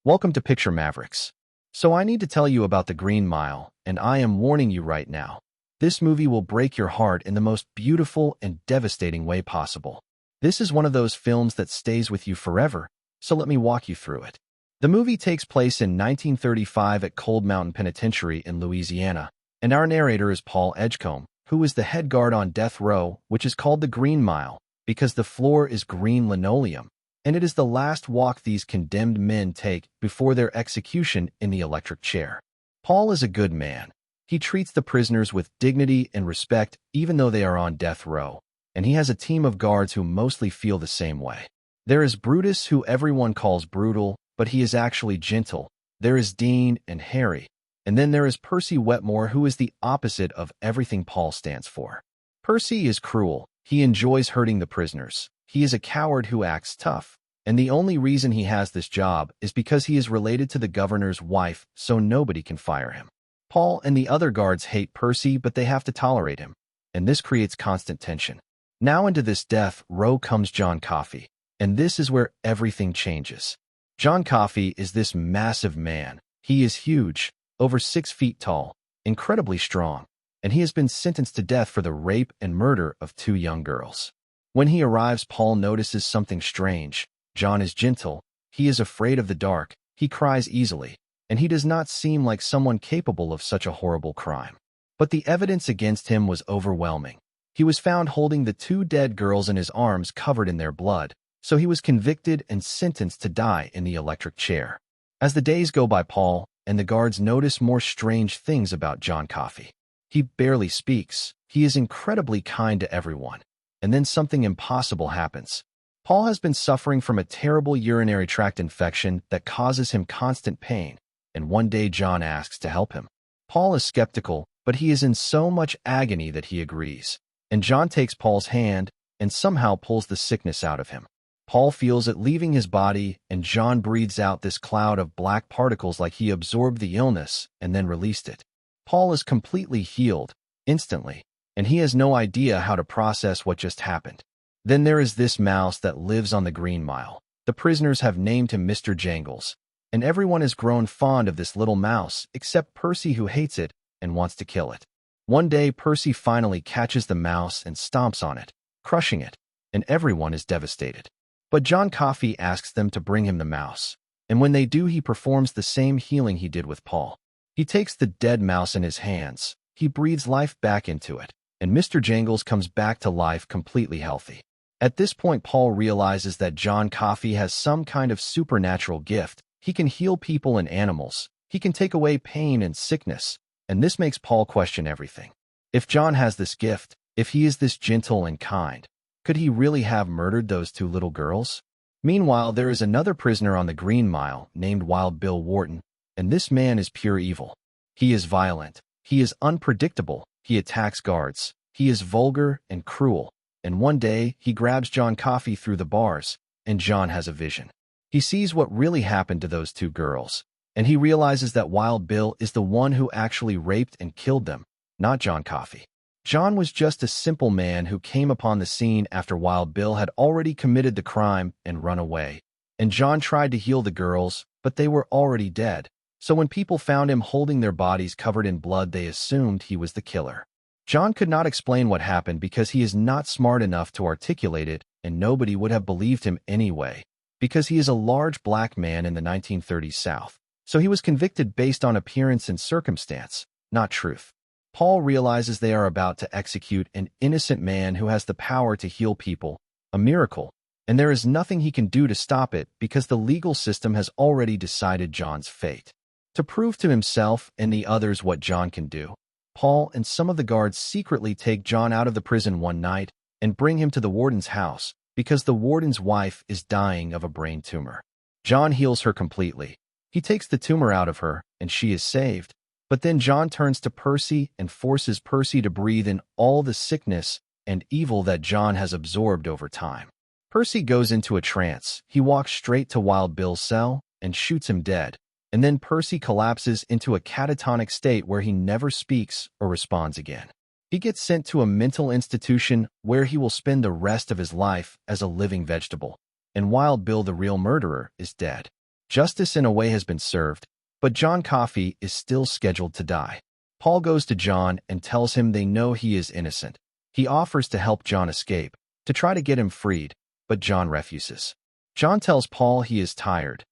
Welcome to Picture Mavericks. So I need to tell you about the Green Mile, and I am warning you right now. This movie will break your heart in the most beautiful and devastating way possible. This is one of those films that stays with you forever, so let me walk you through it. The movie takes place in 1935 at Cold Mountain Penitentiary in Louisiana, and our narrator is Paul Edgecombe, who is the head guard on death row, which is called the Green Mile, because the floor is green linoleum, and it is the last walk these condemned men take before their execution in the electric chair. Paul is a good man. He treats the prisoners with dignity and respect even though they are on death row, and he has a team of guards who mostly feel the same way. There is Brutus, who everyone calls brutal, but he is actually gentle. There is Dean and Harry, and then there is Percy Wetmore, who is the opposite of everything Paul stands for. Percy is cruel. He enjoys hurting the prisoners. He is a coward who acts tough, and the only reason he has this job is because he is related to the governor's wife, so nobody can fire him. Paul and the other guards hate Percy, but they have to tolerate him, and this creates constant tension. Now into this death row comes John Coffey, and this is where everything changes. John Coffey is this massive man. He is huge, over 6 feet tall, incredibly strong, and he has been sentenced to death for the rape and murder of 2 young girls. When he arrives, Paul notices something strange. John is gentle, he is afraid of the dark, he cries easily, and he does not seem like someone capable of such a horrible crime. But the evidence against him was overwhelming. He was found holding the 2 dead girls in his arms covered in their blood, so he was convicted and sentenced to die in the electric chair. As the days go by, Paul and the guards notice more strange things about John Coffey. He barely speaks, he is incredibly kind to everyone. And then something impossible happens. Paul has been suffering from a terrible urinary tract infection that causes him constant pain, and one day John asks to help him. Paul is skeptical, but he is in so much agony that he agrees, and John takes Paul's hand and somehow pulls the sickness out of him. Paul feels it leaving his body, and John breathes out this cloud of black particles like he absorbed the illness and then released it. Paul is completely healed, instantly, and he has no idea how to process what just happened. Then there is this mouse that lives on the Green Mile. The prisoners have named him Mr. Jangles, and everyone has grown fond of this little mouse except Percy, who hates it and wants to kill it. One day, Percy finally catches the mouse and stomps on it, crushing it, and everyone is devastated. But John Coffey asks them to bring him the mouse, and when they do, he performs the same healing he did with Paul. He takes the dead mouse in his hands, he breathes life back into it, and Mr. Jangles comes back to life completely healthy. At this point, Paul realizes that John Coffey has some kind of supernatural gift. He can heal people and animals. He can take away pain and sickness, and this makes Paul question everything. If John has this gift, if he is this gentle and kind, could he really have murdered those 2 little girls? Meanwhile, there is another prisoner on the Green Mile named Wild Bill Wharton, and this man is pure evil. He is violent. He is unpredictable. He attacks guards. He is vulgar and cruel. And one day, he grabs John Coffey through the bars, and John has a vision. He sees what really happened to those 2 girls, and he realizes that Wild Bill is the one who actually raped and killed them, not John Coffey. John was just a simple man who came upon the scene after Wild Bill had already committed the crime and run away. And John tried to heal the girls, but they were already dead. So when people found him holding their bodies covered in blood, they assumed he was the killer. John could not explain what happened because he is not smart enough to articulate it, and nobody would have believed him anyway, because he is a large black man in the 1930s South. So he was convicted based on appearance and circumstance, not truth. Paul realizes they are about to execute an innocent man who has the power to heal people, a miracle, and there is nothing he can do to stop it because the legal system has already decided John's fate. To prove to himself and the others what John can do, Paul and some of the guards secretly take John out of the prison one night and bring him to the warden's house because the warden's wife is dying of a brain tumor. John heals her completely. He takes the tumor out of her, and she is saved. But then John turns to Percy and forces Percy to breathe in all the sickness and evil that John has absorbed over time. Percy goes into a trance. He walks straight to Wild Bill's cell and shoots him dead. And then Percy collapses into a catatonic state where he never speaks or responds again. He gets sent to a mental institution where he will spend the rest of his life as a living vegetable. And Wild Bill, the real murderer, is dead. Justice in a way has been served, but John Coffey is still scheduled to die. Paul goes to John and tells him they know he is innocent. He offers to help John escape, to try to get him freed, but John refuses. John tells Paul he is tired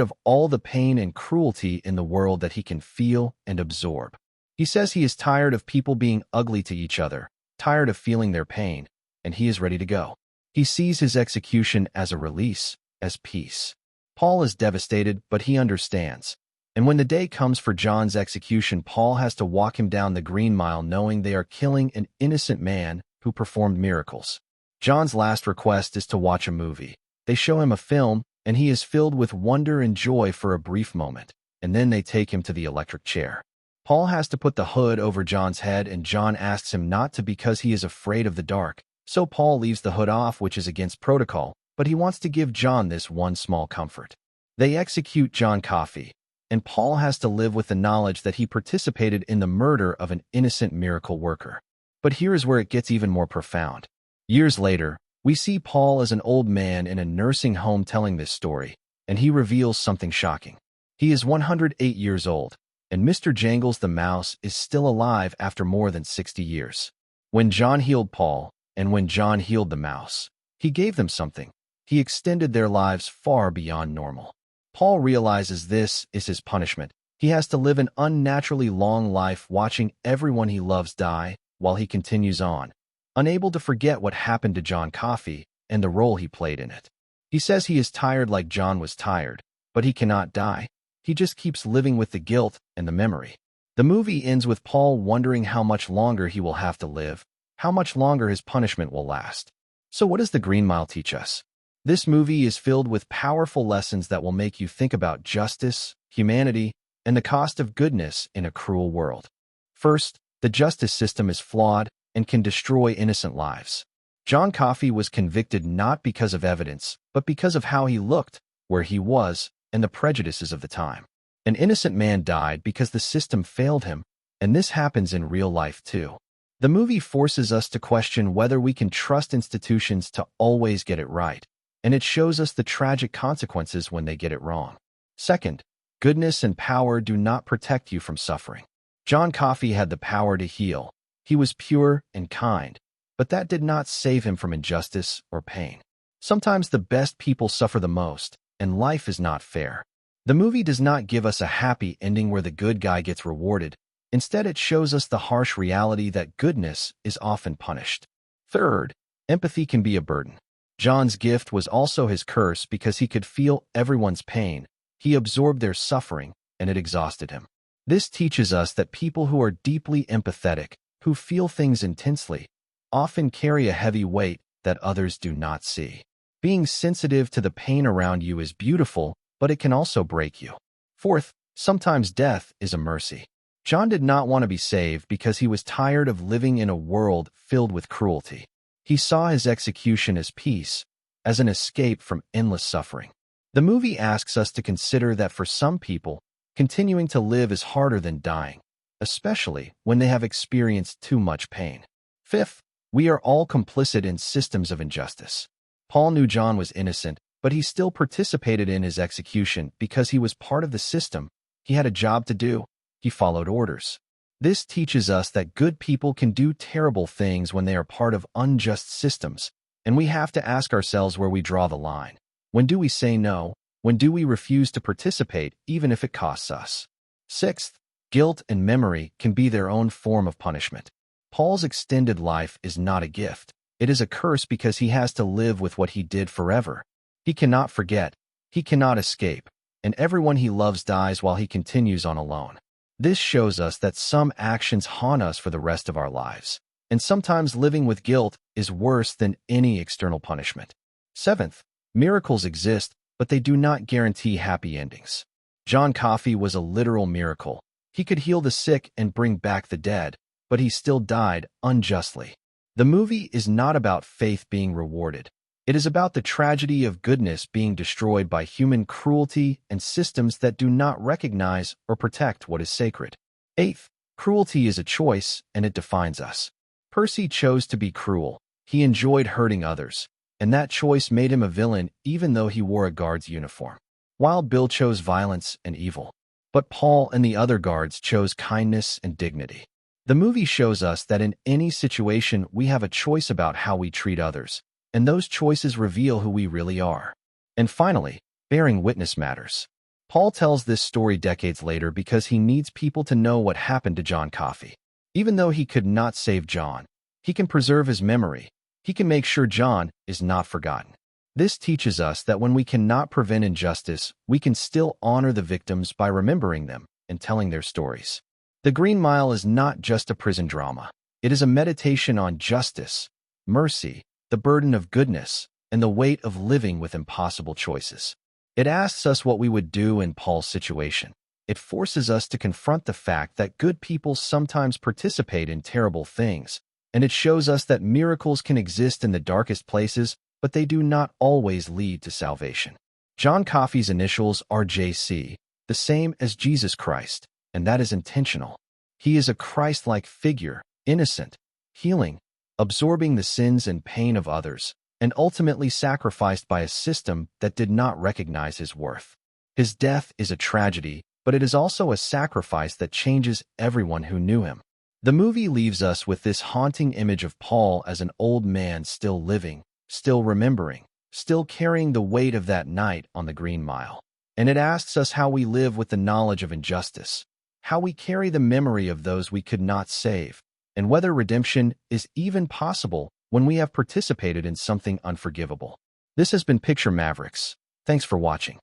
of all the pain and cruelty in the world that he can feel and absorb. He says he is tired of people being ugly to each other, tired of feeling their pain, and he is ready to go. He sees his execution as a release, as peace. Paul is devastated, but he understands. And when the day comes for John's execution, Paul has to walk him down the Green Mile knowing they are killing an innocent man who performed miracles. John's last request is to watch a movie. They show him a film, and he is filled with wonder and joy for a brief moment, and then they take him to the electric chair. Paul has to put the hood over John's head, and John asks him not to because he is afraid of the dark. So Paul leaves the hood off, which is against protocol, but he wants to give John this one small comfort. They execute John Coffey, and Paul has to live with the knowledge that he participated in the murder of an innocent miracle worker. But here is where it gets even more profound. Years later, we see Paul as an old man in a nursing home telling this story, and he reveals something shocking. He is 108 years old, and Mr. Jangles the mouse is still alive after more than 60 years. When John healed Paul, and when John healed the mouse, he gave them something. He extended their lives far beyond normal. Paul realizes this is his punishment. He has to live an unnaturally long life watching everyone he loves die while he continues on, unable to forget what happened to John Coffey and the role he played in it. He says he is tired like John was tired, but he cannot die. He just keeps living with the guilt and the memory. The movie ends with Paul wondering how much longer he will have to live, how much longer his punishment will last. So what does the Green Mile teach us? This movie is filled with powerful lessons that will make you think about justice, humanity, and the cost of goodness in a cruel world. First, the justice system is flawed and can destroy innocent lives. John Coffey was convicted not because of evidence, but because of how he looked, where he was, and the prejudices of the time. An innocent man died because the system failed him, and this happens in real life too. The movie forces us to question whether we can trust institutions to always get it right, and it shows us the tragic consequences when they get it wrong. Second, goodness and power do not protect you from suffering. John Coffey had the power to heal. He was pure and kind, but that did not save him from injustice or pain. Sometimes the best people suffer the most, and life is not fair. The movie does not give us a happy ending where the good guy gets rewarded. Instead, it shows us the harsh reality that goodness is often punished. Third, empathy can be a burden. John's gift was also his curse because he could feel everyone's pain. He absorbed their suffering, and it exhausted him. This teaches us that people who are deeply empathetic, who feel things intensely, often carry a heavy weight that others do not see. Being sensitive to the pain around you is beautiful, but it can also break you. Fourth, sometimes death is a mercy. John did not want to be saved because he was tired of living in a world filled with cruelty. He saw his execution as peace, as an escape from endless suffering. The movie asks us to consider that for some people, continuing to live is harder than dying, especially when they have experienced too much pain. Fifth, we are all complicit in systems of injustice. Paul knew John was innocent, but he still participated in his execution because he was part of the system. He had a job to do. He followed orders. This teaches us that good people can do terrible things when they are part of unjust systems, and we have to ask ourselves where we draw the line. When do we say no? When do we refuse to participate, even if it costs us? Sixth, guilt and memory can be their own form of punishment. Paul's extended life is not a gift. It is a curse because he has to live with what he did forever. He cannot forget. He cannot escape. And everyone he loves dies while he continues on alone. This shows us that some actions haunt us for the rest of our lives, and sometimes living with guilt is worse than any external punishment. Seventh, miracles exist, but they do not guarantee happy endings. John Coffey was a literal miracle. He could heal the sick and bring back the dead, but he still died unjustly. The movie is not about faith being rewarded. It is about the tragedy of goodness being destroyed by human cruelty and systems that do not recognize or protect what is sacred. Eighth, cruelty is a choice, and it defines us. Percy chose to be cruel. He enjoyed hurting others, and that choice made him a villain even though he wore a guard's uniform. Wild Bill chose violence and evil, but Paul and the other guards chose kindness and dignity. The movie shows us that in any situation we have a choice about how we treat others, and those choices reveal who we really are. And finally, bearing witness matters. Paul tells this story decades later because he needs people to know what happened to John Coffey. Even though he could not save John, he can preserve his memory. He can make sure John is not forgotten. This teaches us that when we cannot prevent injustice, we can still honor the victims by remembering them and telling their stories. The Green Mile is not just a prison drama. It is a meditation on justice, mercy, the burden of goodness, and the weight of living with impossible choices. It asks us what we would do in Paul's situation. It forces us to confront the fact that good people sometimes participate in terrible things, and it shows us that miracles can exist in the darkest places, but they do not always lead to salvation. John Coffey's initials are JC, the same as Jesus Christ, and that is intentional. He is a Christ-like figure, innocent, healing, absorbing the sins and pain of others, and ultimately sacrificed by a system that did not recognize his worth. His death is a tragedy, but it is also a sacrifice that changes everyone who knew him. The movie leaves us with this haunting image of Paul as an old man still living, still remembering, still carrying the weight of that night on the Green Mile. And it asks us how we live with the knowledge of injustice, how we carry the memory of those we could not save, and whether redemption is even possible when we have participated in something unforgivable. This has been Picture Mavericks. Thanks for watching.